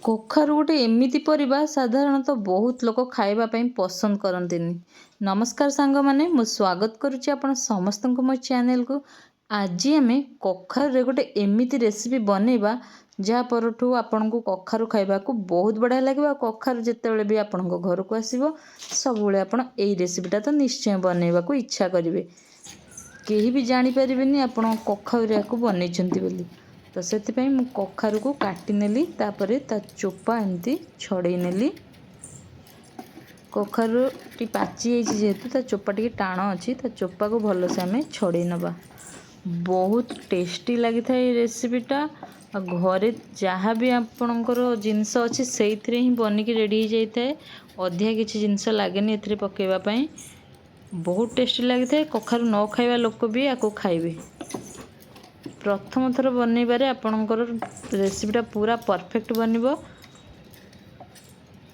कखारु गोटे एमिति परिबा साधारणतः बहुत लोक खाइबा पई पसंद करंतिनी। नमस्कार सांग माने मु स्वागत करुच्ची आपण समस्त को मो चैनल को। आज आमे कखारु रे गोटे एमिति रेसिपी बनेबा जहाँ परठू आपण को कखारु खाइबा को बहुत बढ़िया लागबा। कखारु जेतेबेले भी आपण को घर को आसीबो सबुले आपण एई रेसिपीटा तो निश्चय बनेबा को इच्छा करिवे। केही भी जानि परिबेनी आपण कखारु रे को बनेइछंती बोली। तो से मु कखारु को काटी नेली तापरे ता चोपा एमती छड़े नेली। कखारु टी पाची जाइछि जेहेतु ता चोपा टी टाण अछि ता चोपा को भल से आमे छड़े नबा। बहुत टेस्टी लगी था ये रेसिपीटा। घरे जहाँ भी आपणकर जिनस अच्छी से ही बनिकी रेडी हो जाए। अधिका किसी जिनस लगे ए पकेवा पाई बहुत टेस्टी लगी था। कखारु न खाइबा लोक भी या खाइबे। प्रथम थर बनइबारे आपणकर रेसिपीटा पूरा परफेक्ट बनिबो।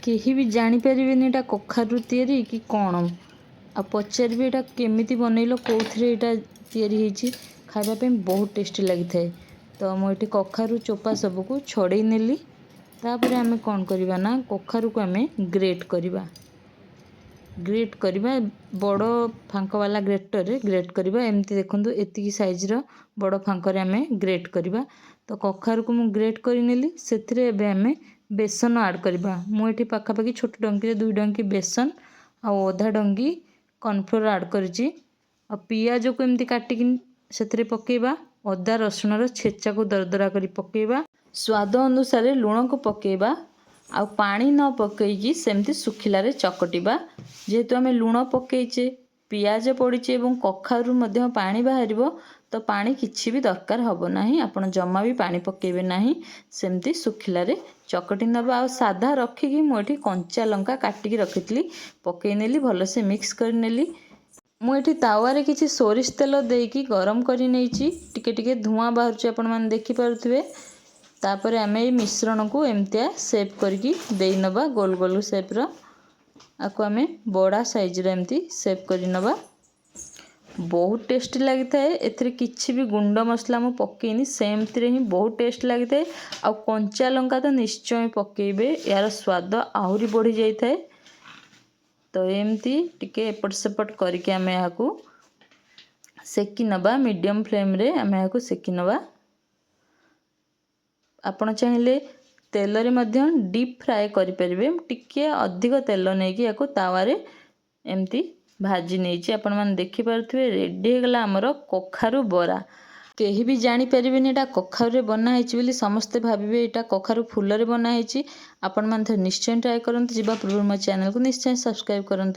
केही भी जानि परिबेनी एटा कखारु तयारी कि कोन आ पचारबे एटा केमिति बनइलो कोथरे एटा तयारी हेछि। खाइबा पे बहुत टेस्टी लगी थाए। तो मु एठी कखारु चोपा सब को छड़े नेली। तापरे आमे कोन करबा ना कखारु को आमे ग्रेट करबा। ग्रेट करबा बड़ फांक वाला ग्रेटर रे ग्रेट करबा। एमती देखंतु एतिकी साइज रो बड़ फांक रे आमे ग्रेट करबा। तो कखारु को मु ग्रेट करि नेली। सेथिरे एबे आमे बेसन ऐड करबा। मु एठी पाखा पाखी छोट डंकी रे 2 डंकी बेसन आ आधा डंकी कॉर्नफ्लोर ऐड करछि। आ पियाज को एमती काटिकी सेथिरे पकेबा। अदा रसुण रो छेचा को दरदरा करी पकेबा। स्वाद अनुसार लूण को पकेबा। आ पानी न पकईकी सेमती सुखिला रे चकटिबा। जेहेतु आमे लूण पकईचे पियाज पड़ीचे एवं कखारु मध्य पानी बाहरिबो तो पानी किछि भी दरकार हबो नाही। आपण जम्मा भी पानी पकेबे नाही। सेमती सुखिला रे चकटी नबा। आ सादा रखिकी मु एठी कंचा लंका काटिकी रखितली पकई नेली भल से मिक्स कर नेली। मु एठी तावा रे किछि सोरिष तेल देकी गरम करी नेइची। टिके टिके धुआं बाहरचे आपण मान देखि पारुथिबे। तापरे आमे ए मिश्रण को एमतिया शेप करके देई नबा गोल गोल शेप रो। आको आमे बड़ा साइज रे एमती शेप करी नबा। बहुत टेस्टी लगी थाए। एथरे किछि भी गुंड मसला मु पकेनी सेमती रे ही बहुत टेस्ट लगी थाए। आ कंचा लंका तो निश्चय पकेबे यार स्वाद आहुरी बढ़ी जाई थाए। तो एमती टिके एपट सेपट करके आमे याकू सेकी नबा। मीडियम फ्लेम रे आमे याकू सेकी नबा। आपण चाहिले तेल रे मध्य डीप फ्राए करि परिबे। टिके अधिक तेल नै कि याकू तावा रे एमती भाजी नेछि। आपण मान देखि पारुथिबे रेडी हे गला हमर कखारु बरा। केही भी जानि परिबेनी एटा कखारु रे बना हेछि बोली समस्ते भाबिबे एटा कखारु फूल रे बना हेछि। आपण मान निश्चय ट्राई करंतु। जिबा पूर्व मो चैनल को निश्चय सब्सक्राइब करंतु।